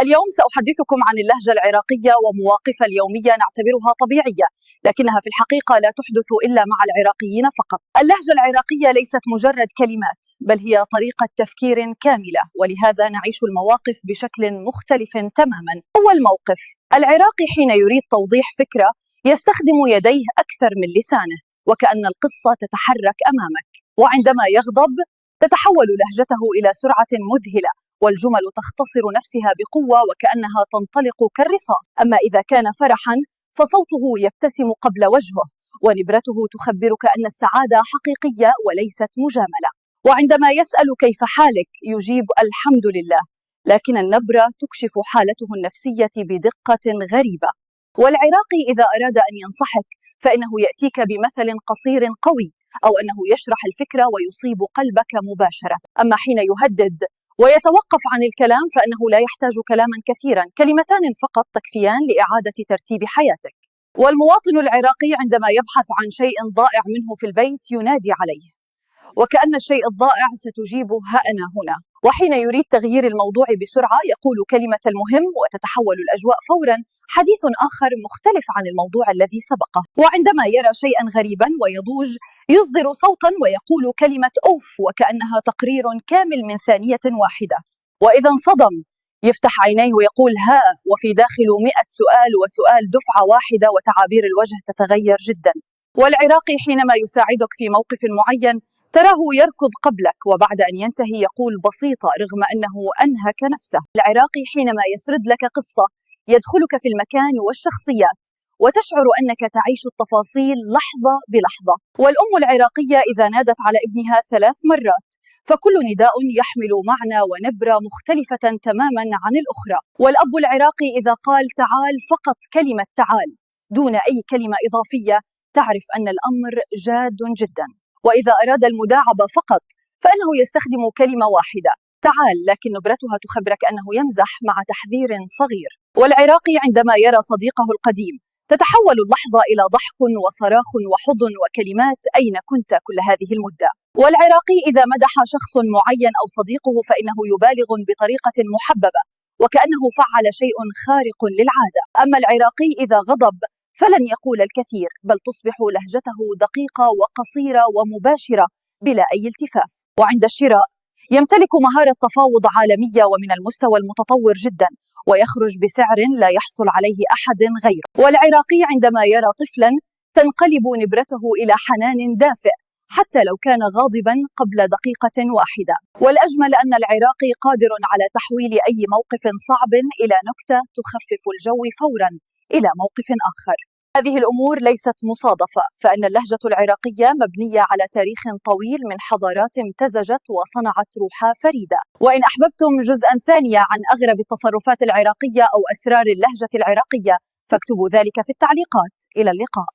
اليوم سأحدثكم عن اللهجة العراقية ومواقفها اليومية نعتبرها طبيعية، لكنها في الحقيقة لا تحدث إلا مع العراقيين فقط. اللهجة العراقية ليست مجرد كلمات، بل هي طريقة تفكير كاملة، ولهذا نعيش المواقف بشكل مختلف تماما. أول موقف: العراقي حين يريد توضيح فكرة يستخدم يديه أكثر من لسانه، وكأن القصة تتحرك أمامك. وعندما يغضب تتحول لهجته إلى سرعة مذهلة، والجمل تختصر نفسها بقوة وكأنها تنطلق كالرصاص. أما إذا كان فرحاً فصوته يبتسم قبل وجهه، ونبرته تخبرك أن السعادة حقيقية وليست مجاملة. وعندما يسأل كيف حالك يجيب الحمد لله، لكن النبرة تكشف حالته النفسية بدقة غريبة. والعراقي إذا أراد أن ينصحك فإنه يأتيك بمثل قصير قوي، أو أنه يشرح الفكرة ويصيب قلبك مباشرة. أما حين يهدد ويتوقف عن الكلام فإنه لا يحتاج كلاما كثيرا، كلمتان فقط تكفيان لإعادة ترتيب حياتك. والمواطن العراقي عندما يبحث عن شيء ضائع منه في البيت ينادي عليه، وكأن الشيء الضائع ستجيب ها أنا هنا. وحين يريد تغيير الموضوع بسرعة يقول كلمة المهم وتتحول الأجواء فورا حديث آخر مختلف عن الموضوع الذي سبقه. وعندما يرى شيئا غريبا ويضوج يصدر صوتا ويقول كلمة أوف وكأنها تقرير كامل من ثانية واحدة. وإذا انصدم يفتح عينيه ويقول ها، وفي داخله 100 سؤال، وسؤال دفعة واحدة، وتعابير الوجه تتغير جدا. والعراقي حينما يساعدك في موقف معين تراه يركض قبلك، وبعد أن ينتهي يقول بسيطة رغم أنه أنهك نفسه. العراقي حينما يسرد لك قصة يدخلك في المكان والشخصيات، وتشعر أنك تعيش التفاصيل لحظة بلحظة. والأم العراقية إذا نادت على ابنها 3 مرات فكل نداء يحمل معنى ونبرة مختلفة تماما عن الأخرى. والأب العراقي إذا قال تعال فقط كلمة تعال دون أي كلمة إضافية تعرف أن الأمر جاد جدا. وإذا أراد المداعبة فقط فإنه يستخدم كلمة واحدة تعال، لكن نبرتها تخبرك أنه يمزح مع تحذير صغير. والعراقي عندما يرى صديقه القديم تتحول اللحظة إلى ضحك وصراخ وحضن وكلمات أين كنت كل هذه المدة. والعراقي إذا مدح شخص معين أو صديقه فإنه يبالغ بطريقة محببة وكأنه فعل شيء خارق للعادة. أما العراقي إذا غضب فلن يقول الكثير، بل تصبح لهجته دقيقة وقصيرة ومباشرة بلا أي التفاف. وعند الشراء يمتلك مهارة تفاوض عالمية ومن المستوى المتطور جدا، ويخرج بسعر لا يحصل عليه أحد غيره. والعراقي عندما يرى طفلا تنقلب نبرته إلى حنان دافئ حتى لو كان غاضبا قبل دقيقة واحدة. والأجمل أن العراقي قادر على تحويل أي موقف صعب إلى نكتة تخفف الجو فورا إلى موقف آخر. هذه الأمور ليست مصادفة، فإن اللهجة العراقية مبنية على تاريخ طويل من حضارات امتزجت وصنعت روحا فريدة. وإن أحببتم جزءا ثانية عن أغرب التصرفات العراقية أو أسرار اللهجة العراقية فاكتبوا ذلك في التعليقات. إلى اللقاء.